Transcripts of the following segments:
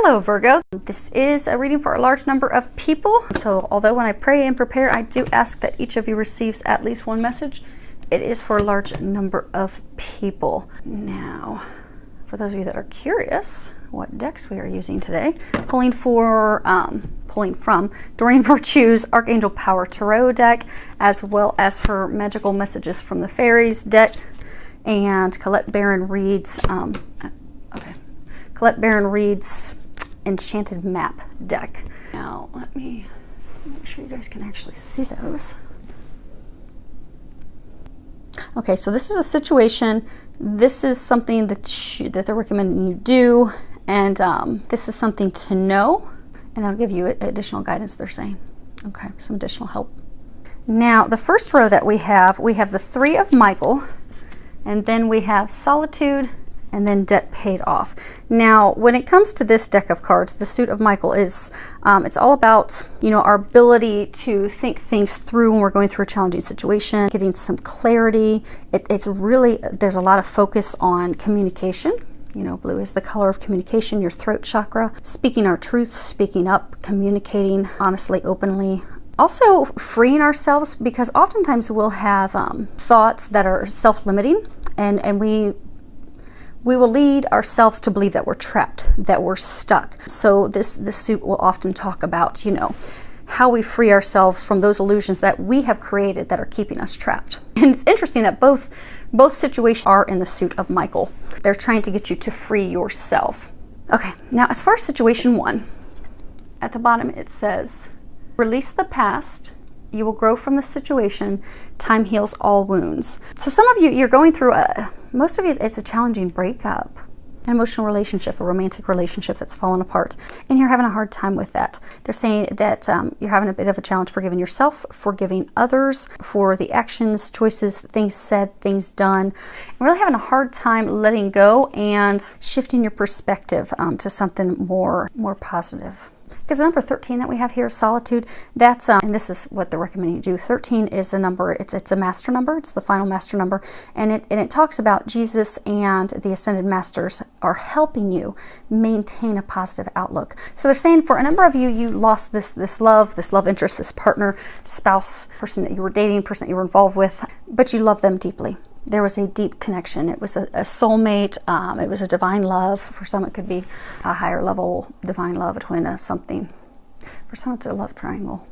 Hello Virgo, this is a reading for a large number of people. So although when I pray and prepare, I do ask that each of you receives at least one message, it is for a large number of people. Now, for those of you that are curious what decks we are using today, pulling from Doreen Virtue's Archangel Power Tarot deck, as well as her Magical Messages from the Fairies deck, and Colette Baron Reed's Enchanted Map deck. Now let me make sure you guys can actually see those. Okay, so this is a situation. This is something that they're recommending you do, and this is something to know, and that'll give you additional guidance, they're saying. Okay, some additional help. Now, the first row that we have the Three of Michael, and then we have Solitude, and then Debt Paid Off. Now, when it comes to this deck of cards, the Suit of Michael is, it's all about, you know, our ability to think things through when we're going through a challenging situation, getting some clarity. It's really, there's a lot of focus on communication. You know, blue is the color of communication, your throat chakra, speaking our truths, speaking up, communicating honestly, openly. Also freeing ourselves, because oftentimes we'll have thoughts that are self-limiting, and we will lead ourselves to believe that we're trapped, that we're stuck. So this suit will often talk about, you know, how we free ourselves from those illusions that we have created that are keeping us trapped. And it's interesting that both situations are in the Suit of Michael. They're trying to get you to free yourself. Okay, now as far as situation one, at the bottom it says, release the past. You will grow from the situation. Time heals all wounds. So some of you, you're going through most of you, it's a challenging breakup, an emotional relationship, a romantic relationship that's fallen apart, and you're having a hard time with that. They're saying that you're having a bit of a challenge forgiving yourself, forgiving others for the actions, choices, things said, things done, and really having a hard time letting go and shifting your perspective to something more positive. Because the number 13 that we have here, Solitude, that's, and this is what they're recommending you do. 13 is a number, it's a master number, it's the final master number, and it talks about Jesus and the Ascended Masters are helping you maintain a positive outlook. So they're saying for a number of you, you lost this love interest, this partner, spouse, person that you were dating, person that you were involved with, but you love them deeply. There was a deep connection. It was a soulmate. It was a divine love. For some, it could be a higher level divine love, a twin, something. For some, it's a love triangle.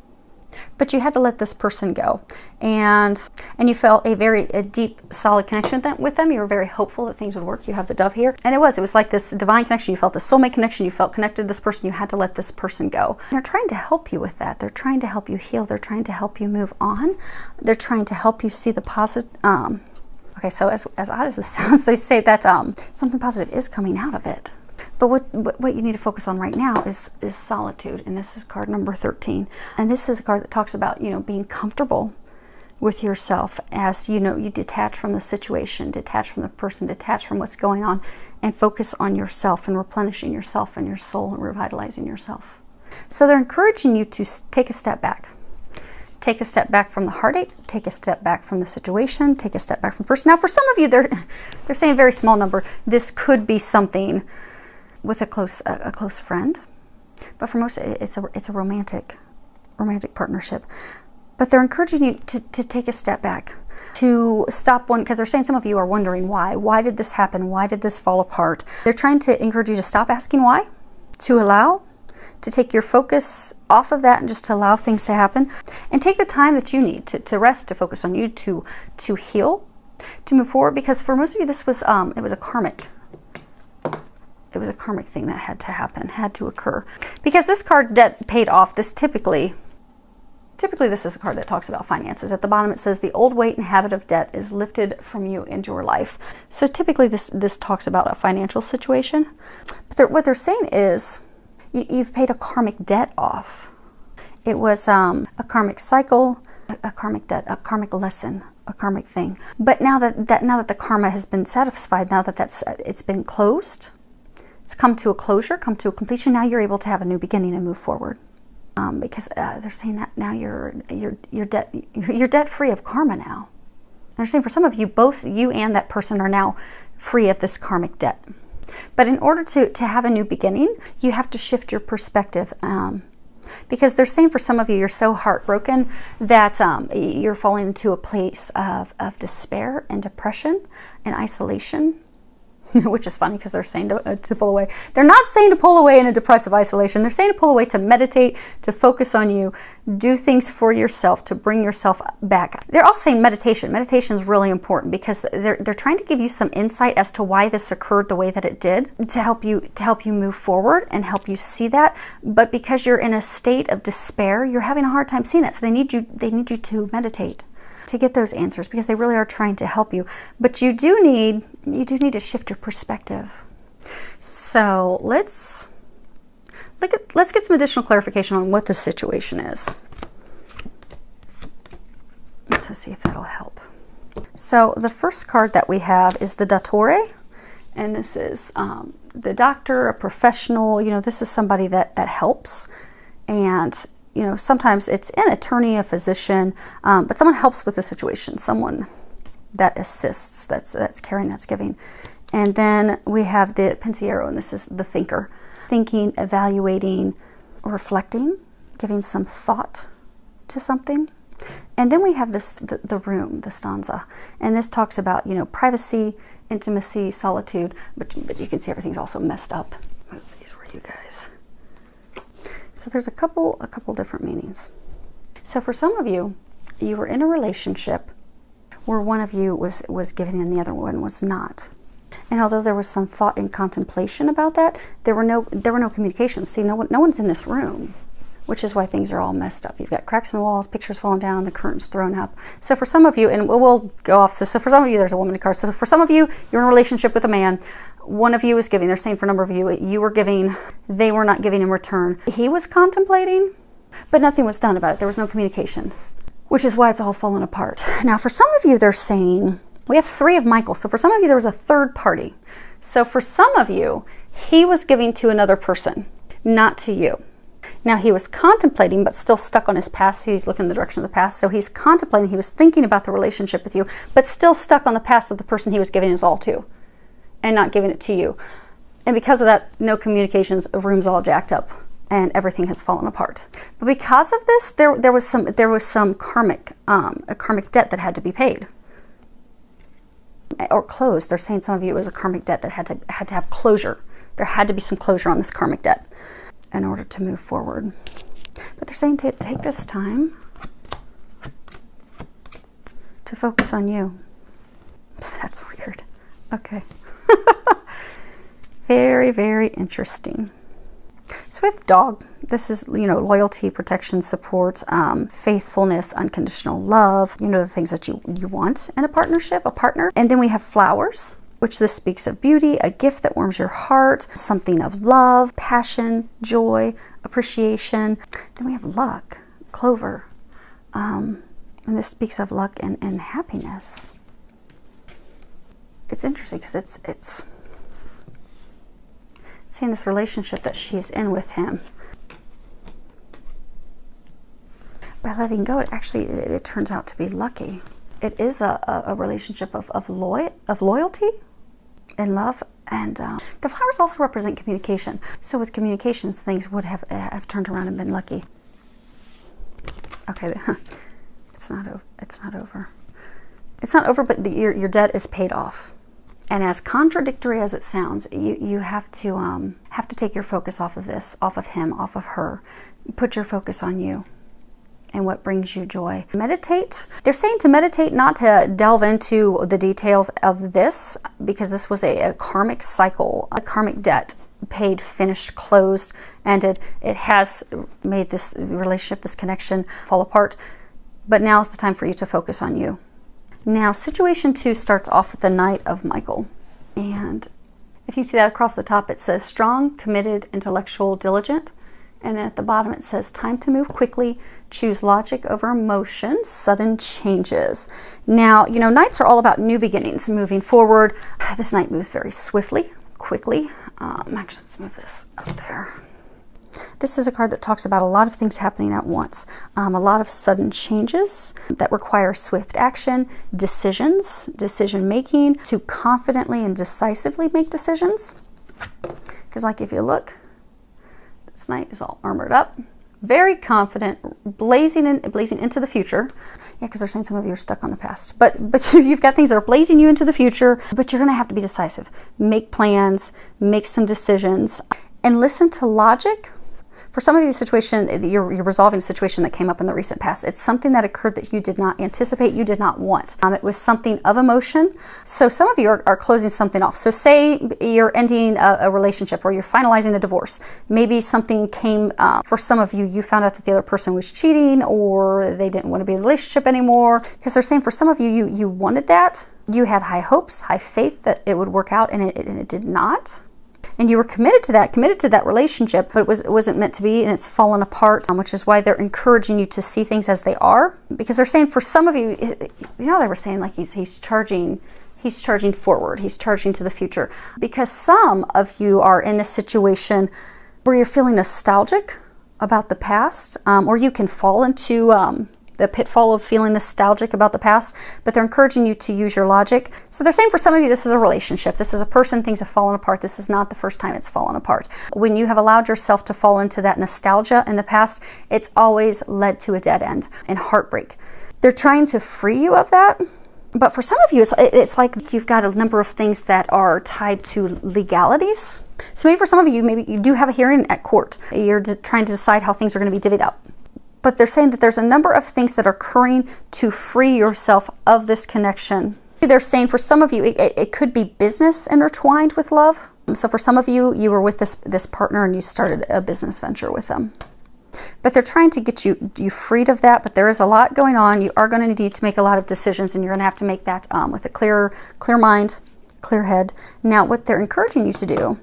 But you had to let this person go, and you felt a deep, solid connection with them. You were very hopeful that things would work. You have the Dove here, and it was like this divine connection. You felt the soulmate connection. You felt connected to this person. You had to let this person go. And they're trying to help you with that. They're trying to help you heal. They're trying to help you move on. They're trying to help you see the positive. Okay, so as odd as this sounds, they say that something positive is coming out of it. But what you need to focus on right now is solitude, and this is card number 13. And this is a card that talks about, you know, being comfortable with yourself as, you know, you detach from the situation, detach from the person, detach from what's going on, and focus on yourself and replenishing yourself and your soul and revitalizing yourself. So they're encouraging you to take a step back. Take a step back from the heartache, take a step back from the situation, take a step back from the person. Now, for some of you, they're saying a very small number. This could be something with a close friend, but for most, it's a romantic partnership. But they're encouraging you to take a step back, to stop one, because they're saying some of you are wondering why. Why did this happen? Why did this fall apart? They're trying to encourage you to stop asking why, to allow, to take your focus off of that and just to allow things to happen, and take the time that you need to rest, to focus on you, to heal, to move forward. Because for most of you, this was it was a karmic thing that had to happen, had to occur. Because this card, Debt Paid Off, this typically this is a card that talks about finances. At the bottom it says the old weight and habit of debt is lifted from you into your life. So typically this talks about a financial situation. But what they're saying is, you've paid a karmic debt off. It was a karmic cycle, a karmic debt, a karmic lesson, a karmic thing. But now that the karma has been satisfied, now that it's been closed, it's come to a closure, come to a completion. Now you're able to have a new beginning and move forward. Because they're saying that now you're debt free of karma now. And they're saying for some of you, both you and that person are now free of this karmic debt. But in order to have a new beginning, you have to shift your perspective. Because they're saying for some of you, you're so heartbroken that you're falling into a place of despair and depression and isolation, which is funny because they're saying to pull away. They're not saying to pull away in a depressive isolation. They're saying to pull away, to meditate, to focus on you, do things for yourself, to bring yourself back. They're also saying meditation. Meditation is really important because they're trying to give you some insight as to why this occurred the way that it did, to help you move forward and help you see that. But because you're in a state of despair, you're having a hard time seeing that. So they need you to meditate to get those answers, because they really are trying to help you. But you do need to shift your perspective. So let's get some additional clarification on what the situation is. Let's see if that'll help. So the first card that we have is the Dottore, and this is the doctor, a professional. You know, this is somebody that helps, and you know, sometimes it's an attorney, a physician, but someone helps with the situation, someone that assists, that's caring, that's giving. And then we have the Pensiero, and this is the thinker, thinking, evaluating, reflecting, giving some thought to something. And then we have this, the room, the stanza, and this talks about, you know, privacy, intimacy, solitude, but you can see everything's also messed up. Move these for you guys. So there's a couple different meanings. So for some of you, you were in a relationship where one of you was giving and the other one was not. And although there was some thought and contemplation about that, there were no communications. See, no one's in this room, which is why things are all messed up. You've got cracks in the walls, pictures falling down, the curtains thrown up. So for some of you, and we'll go off. So for some of you, there's a woman in the car. So for some of you, you're in a relationship with a man. One of you is giving. They're saying for a number of you, you were giving, they were not giving in return. He was contemplating, but nothing was done about it. There was no communication, which is why it's all fallen apart. Now, for some of you, they're saying, we have 3 of Michael. So for some of you, there was a third party. So for some of you, he was giving to another person, not to you. Now, he was contemplating, but still stuck on his past. He's looking in the direction of the past. So he's contemplating, he was thinking about the relationship with you, but still stuck on the past of the person he was giving his all to, and not giving it to you. And because of that, no communications, the room's all jacked up, and everything has fallen apart. But because of this, there was some karmic, a karmic debt that had to be paid. Or closed. They're saying some of you it was a karmic debt that had to have closure. There had to be some closure on this karmic debt in order to move forward. But they're saying to take this time to focus on you. That's weird. Okay. Very, very interesting. So with dog, this is, you know, loyalty, protection, support, faithfulness, unconditional love, you know, the things that you want in a partnership, a partner. And then we have flowers, which this speaks of beauty, a gift that warms your heart, something of love, passion, joy, appreciation. Then we have luck, clover, and this speaks of luck and happiness. It's interesting because it's seeing this relationship that she's in with him. By letting go, it turns out to be lucky. It is a relationship of loyalty and love, and the flowers also represent communication. So with communications, things would have turned around and been lucky. Okay, it's not over. It's not over. It's not over, but your debt is paid off. And as contradictory as it sounds, you have to take your focus off of this, off of him, off of her. Put your focus on you and what brings you joy. Meditate. They're saying to meditate, not to delve into the details of this, because this was a karmic cycle, a karmic debt, paid, finished, closed, ended. It has made this relationship, this connection fall apart. But now is the time for you to focus on you. Now, situation 2 starts off with the Knight of Michael. And if you see that across the top, it says strong, committed, intellectual, diligent. And then at the bottom, it says time to move quickly, choose logic over emotion, sudden changes. Now, you know, Knights are all about new beginnings, moving forward. This Knight moves very swiftly, quickly. Actually, let's move this up there. This is a card that talks about a lot of things happening at once. A lot of sudden changes that require swift action, decisions, decision making, to confidently and decisively make decisions. Because like if you look, this knight is all armored up, very confident, blazing into the future. Yeah, because they're saying some of you are stuck on the past. But you've got things that are blazing you into the future, but you're going to have to be decisive. Make plans, make some decisions, and listen to logic. For some of you, the situation, you're resolving a situation that came up in the recent past. It's something that occurred that you did not anticipate, you did not want. It was something of emotion. So some of you are closing something off. So say you're ending a relationship or you're finalizing a divorce. Maybe something came, for some of you, you found out that the other person was cheating or they didn't want to be in a relationship anymore. Because they're saying for some of you, you wanted that. You had high hopes, high faith that it would work out, and it did not. And you were committed to that relationship, but it wasn't meant to be, and it's fallen apart, which is why they're encouraging you to see things as they are. Because they're saying for some of you, you know, they were saying like he's charging forward, he's charging to the future. Because some of you are in a situation where you're feeling nostalgic about the past, or you can fall into the pitfall of feeling nostalgic about the past, but they're encouraging you to use your logic. So they're saying for some of you, this is a relationship. This is a person, things have fallen apart. This is not the first time it's fallen apart. When you have allowed yourself to fall into that nostalgia in the past, it's always led to a dead end and heartbreak. They're trying to free you of that. But for some of you, it's like you've got a number of things that are tied to legalities. So maybe for some of you, maybe you do have a hearing at court. You're trying to decide how things are going to be divvied up. But they're saying that there's a number of things that are occurring to free yourself of this connection. They're saying for some of you, it could be business intertwined with love. So for some of you, you were with this partner and you started a business venture with them. But they're trying to get you freed of that, but there is a lot going on. You are going to need to make a lot of decisions, and you're going to have to make that with a clear mind, clear head. Now, what they're encouraging you to do,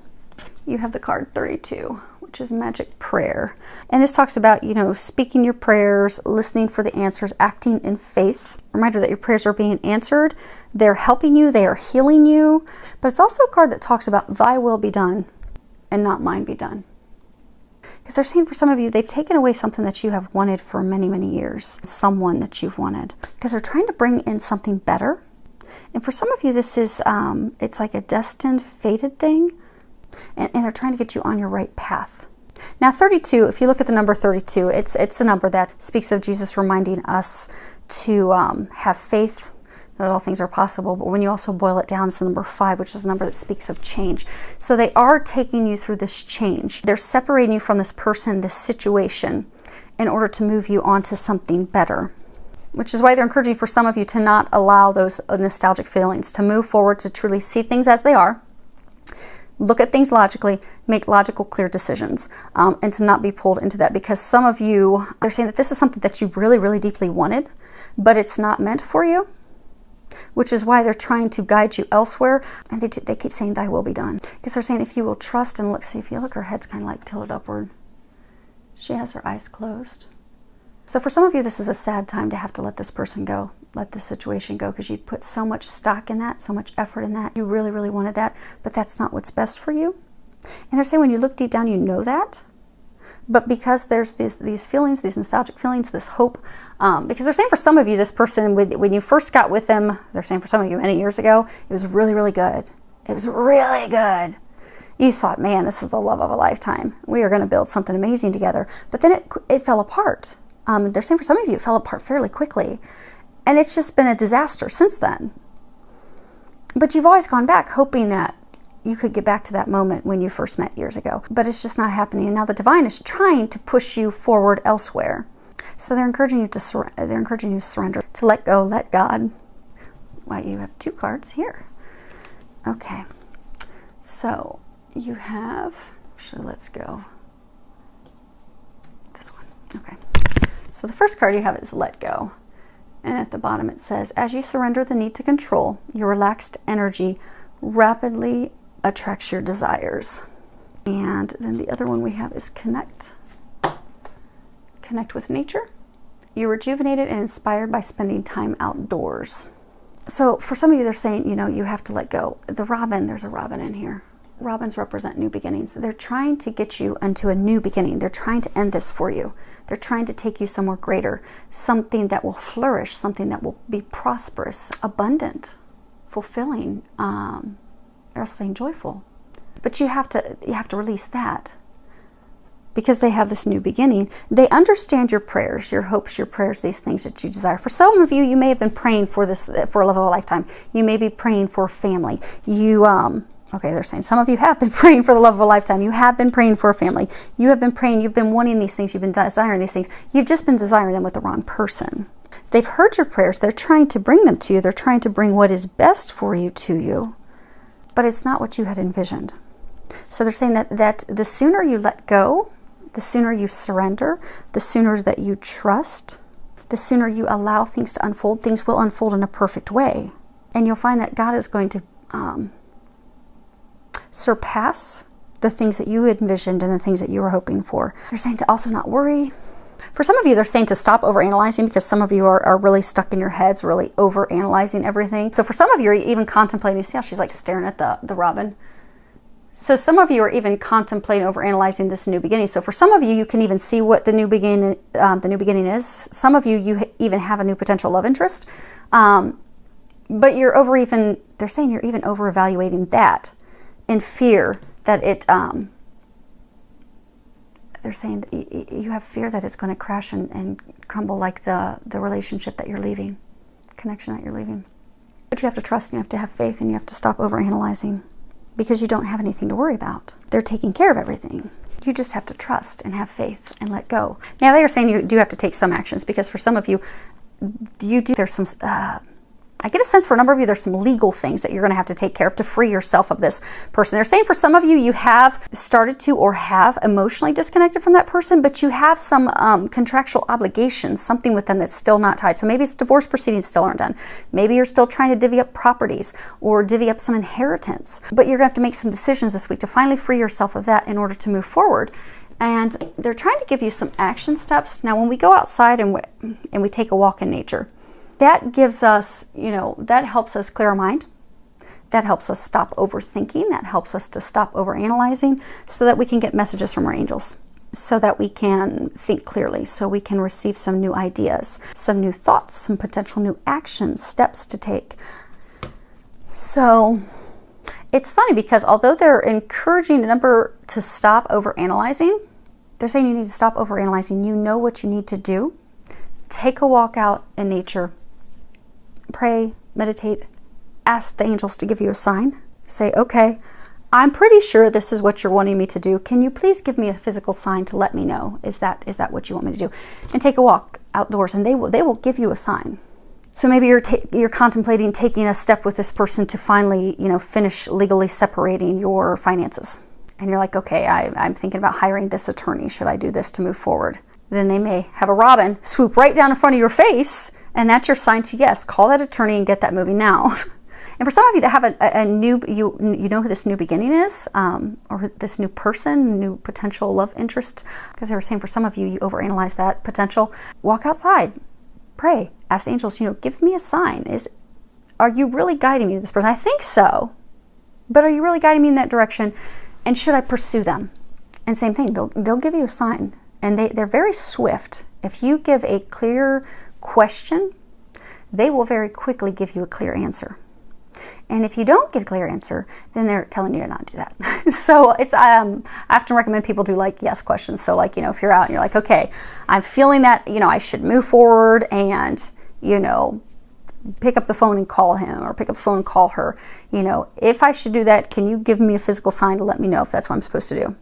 you have the card 32. Which is magic prayer. And this talks about, you know, speaking your prayers, listening for the answers, acting in faith. Reminder that your prayers are being answered. They're helping you. They are healing you. But it's also a card that talks about thy will be done and not mine be done. Because they're saying for some of you, they've taken away something that you have wanted for many, many years. Someone that you've wanted. Because they're trying to bring in something better. And for some of you, this is, it's like a destined, fated thing. And they're trying to get you on your right path. Now 32, if you look at the number 32, it's a number that speaks of Jesus reminding us to have faith that all things are possible. But when you also boil it down, it's the number 5, which is a number that speaks of change. So they are taking you through this change. They're separating you from this person, this situation, in order to move you on to something better. Which is why they're encouraging for some of you to not allow those nostalgic feelings, to move forward, to truly see things as they are. Look at things logically, make logical, clear decisions, and to not be pulled into that. Because some of you, they're saying that this is something that you really, really deeply wanted, but it's not meant for you, which is why they're trying to guide you elsewhere. And they keep saying, thy will be done. Because they're saying if you will trust and look, see, if you look, her head's kind of like tilted upward. She has her eyes closed. So for some of you, this is a sad time to have to let this person go, let the situation go, because you put so much stock in that, so much effort in that. You really, really wanted that, but that's not what's best for you. And they're saying when you look deep down, you know that. But because there's these feelings, these nostalgic feelings, this hope, because they're saying for some of you, this person, when you first got with them, they're saying for some of you many years ago, it was really, really good. It was really good. You thought, man, this is the love of a lifetime. We are going to build something amazing together. But then it fell apart. They're saying for some of you, it fell apart fairly quickly. And it's just been a disaster since then. But you've always gone back hoping that you could get back to that moment when you first met years ago. But it's just not happening. And now the divine is trying to push you forward elsewhere. So they're encouraging you to surrender, to let go, let God. Why, you have 2 cards here. Okay. So you have, actually, let's go. This one. Okay. So the first card you have is let go. And at the bottom it says, as you surrender the need to control, your relaxed energy rapidly attracts your desires. And then the other one we have is connect. Connect with nature. You're rejuvenated and inspired by spending time outdoors. So for some of you, they're saying, you know, you have to let go. The robin, there's a robin in here. Robins represent new beginnings. They're trying to get you into a new beginning. They're trying to end this for you. They're trying to take you somewhere greater, something that will flourish, something that will be prosperous, abundant, fulfilling, they're also saying joyful. But you have to release that, because they have this new beginning. They understand your prayers, your hopes, your prayers, these things that you desire. For some of you, you may have been praying for this, for a love of a lifetime. You may be praying for family. You, okay, they're saying some of you have been praying for the love of a lifetime. You have been praying for a family. You have been praying, you've been wanting these things, you've been desiring these things. You've just been desiring them with the wrong person. They've heard your prayers. They're trying to bring them to you. They're trying to bring what is best for you to you, but it's not what you had envisioned. So they're saying that the sooner you let go, the sooner you surrender, the sooner that you trust, the sooner you allow things to unfold, things will unfold in a perfect way. And you'll find that God is going to surpass the things that you envisioned and the things that you were hoping for. They're saying to also not worry. For some of you, they're saying to stop overanalyzing, because some of you are really stuck in your heads, really overanalyzing everything. So for some of you, are even contemplating, see how she's like staring at the robin? So some of you are even contemplating overanalyzing this new beginning. So for some of you, you can even see what the new beginning is. Some of you, even have a new potential love interest. But they're saying you're even over evaluating that in fear that it, they're saying that you have fear that it's going to crash and crumble, like the relationship that you're leaving, connection that you're leaving. But you have to trust, and you have to have faith, and you have to stop overanalyzing, because you don't have anything to worry about. They're taking care of everything. You just have to trust and have faith and let go. Now they are saying you do have to take some actions, because for some of you, there's some, I get a sense for a number of you, there's some legal things that you're going to have to take care of to free yourself of this person. They're saying for some of you, you have started to or have emotionally disconnected from that person, but you have some contractual obligations, something with them that's still not tied. So maybe it's divorce proceedings still aren't done. Maybe you're still trying to divvy up properties or divvy up some inheritance. But you're going to have to make some decisions this week to finally free yourself of that in order to move forward. And they're trying to give you some action steps. Now, when we go outside and we take a walk in nature, that gives us, that helps us clear our mind. That helps us stop overthinking. That helps us to stop overanalyzing, so that we can get messages from our angels, so that we can think clearly, so we can receive some new ideas, some new thoughts, some potential new actions, steps to take. So it's funny, because although they're encouraging a number to stop overanalyzing, they're saying you need to stop overanalyzing. You know what you need to do. Take a walk out in nature. Pray, meditate, ask the angels to give you a sign. Say, okay, I'm pretty sure this is what you're wanting me to do. Can you please give me a physical sign to let me know? Is that what you want me to do? And take a walk outdoors, and they will give you a sign. So maybe you're contemplating taking a step with this person to finally, finish legally separating your finances. And you're like, okay, I'm thinking about hiring this attorney. Should I do this to move forward? Then they may have a robin swoop right down in front of your face, and that's your sign to, yes, call that attorney and get that moving now. And for some of you that have a new, you know who this new beginning is, or this new person, new potential love interest, because they were saying for some of you, you overanalyze that potential. Walk outside, pray, ask the angels, give me a sign. Are you really guiding me to this person? I think so, but are you really guiding me in that direction? And should I pursue them? And same thing, they'll give you a sign. And they're very swift. If you give a clear question, they will very quickly give you a clear answer. And if you don't get a clear answer, then they're telling you to not do that. So it's I often recommend people do like yes questions. So like, if you're out and you're like, okay, I'm feeling that, I should move forward and, pick up the phone and call him, or pick up the phone and call her. If I should do that, can you give me a physical sign to let me know if that's what I'm supposed to do?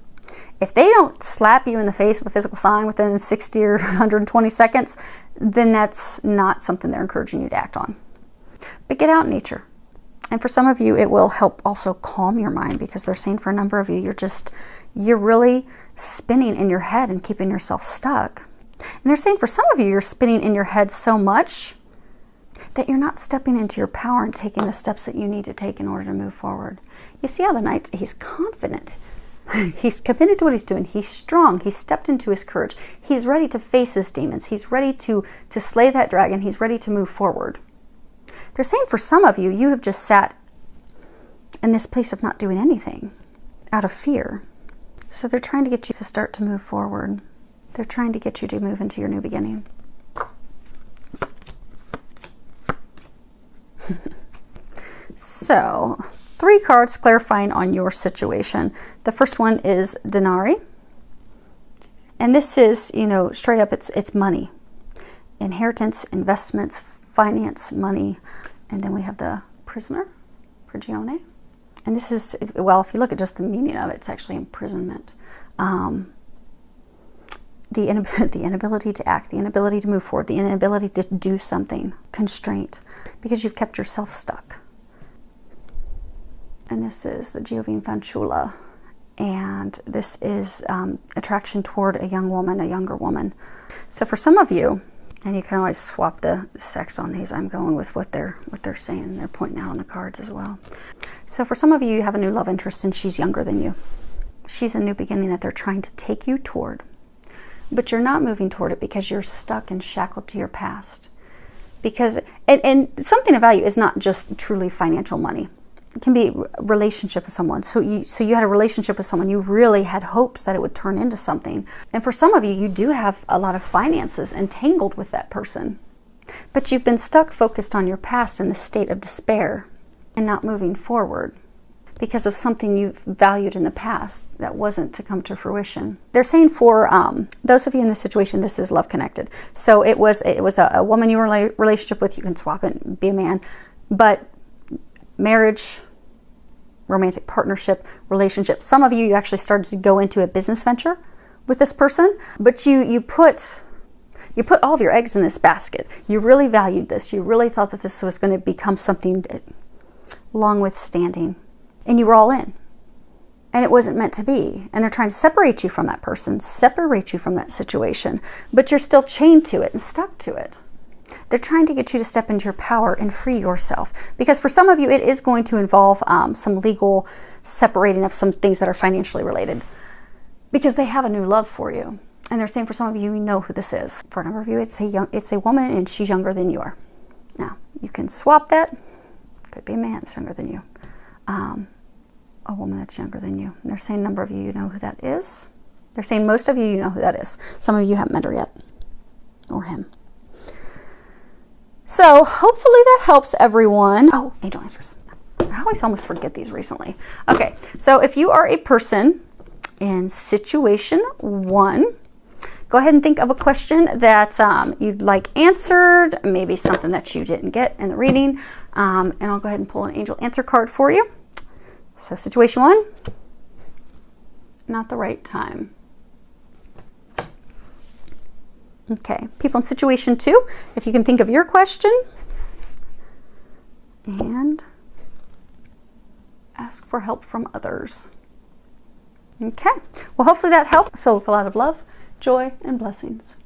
If they don't slap you in the face with a physical sign within 60 or 120 seconds, then that's not something they're encouraging you to act on. But get out in nature. And for some of you, it will help also calm your mind, because they're saying for a number of you, you're really spinning in your head and keeping yourself stuck. And they're saying for some of you, you're spinning in your head so much that you're not stepping into your power and taking the steps that you need to take in order to move forward. You see how the Knight, he's confident. He's committed to what he's doing. He's strong. He's stepped into his courage. He's ready to face his demons. He's ready to slay that dragon. He's ready to move forward. They're saying for some of you, you have just sat in this place of not doing anything out of fear. So they're trying to get you to start to move forward. They're trying to get you to move into your new beginning. So 3 cards clarifying on your situation. The first one is Denari. And this is, you know, straight up, it's money. Inheritance, investments, finance, money. And then we have the Prisoner, Prigione. And this is, well, if you look at just the meaning of it, it's actually imprisonment. The inability to act, the inability to move forward, the inability to do something, constraint, because you've kept yourself stuck. And this is the Giovine Fanciulla. And this is attraction toward a young woman, a younger woman. So for some of you, and you can always swap the sex on these, I'm going with what they're saying, and they're pointing out on the cards as well. So for some of you, you have a new love interest and she's younger than you. She's a new beginning that they're trying to take you toward. But you're not moving toward it because you're stuck and shackled to your past. Because, and something of value is not just truly financial money. It can be a relationship with someone. So you had a relationship with someone. You really had hopes that it would turn into something. And for some of you, you do have a lot of finances entangled with that person. But you've been stuck focused on your past in the state of despair and not moving forward because of something you valued in the past that wasn't to come to fruition. They're saying for those of you in this situation, this is love connected. So it was a woman you were in a relationship with. You can swap it and be a man. But marriage, romantic partnership, relationship. Some of you actually started to go into a business venture with this person, but you put all of your eggs in this basket. You really valued this. You really thought that this was going to become something long withstanding. And you were all in. And it wasn't meant to be. And they're trying to separate you from that person, separate you from that situation. But you're still chained to it and stuck to it. They're trying to get you to step into your power and free yourself. Because for some of you, it is going to involve some legal separating of some things that are financially related. Because they have a new love for you. And they're saying for some of you, you know who this is. For a number of you, it's a woman and she's younger than you are. Now, you can swap that. Could be a man that's younger than you. A woman that's younger than you. And they're saying a number of you know who that is. They're saying most of you know who that is. Some of you haven't met her yet. Or him. So hopefully that helps everyone. Oh, angel answers. I always almost forget these recently. Okay, so if you are a person in situation 1, go ahead and think of a question that you'd like answered, maybe something that you didn't get in the reading, and I'll go ahead and pull an angel answer card for you. So situation 1, not the right time. Okay, people in situation 2, if you can think of your question and ask for help from others. Okay, well hopefully that helped. Filled with a lot of love, joy, and blessings.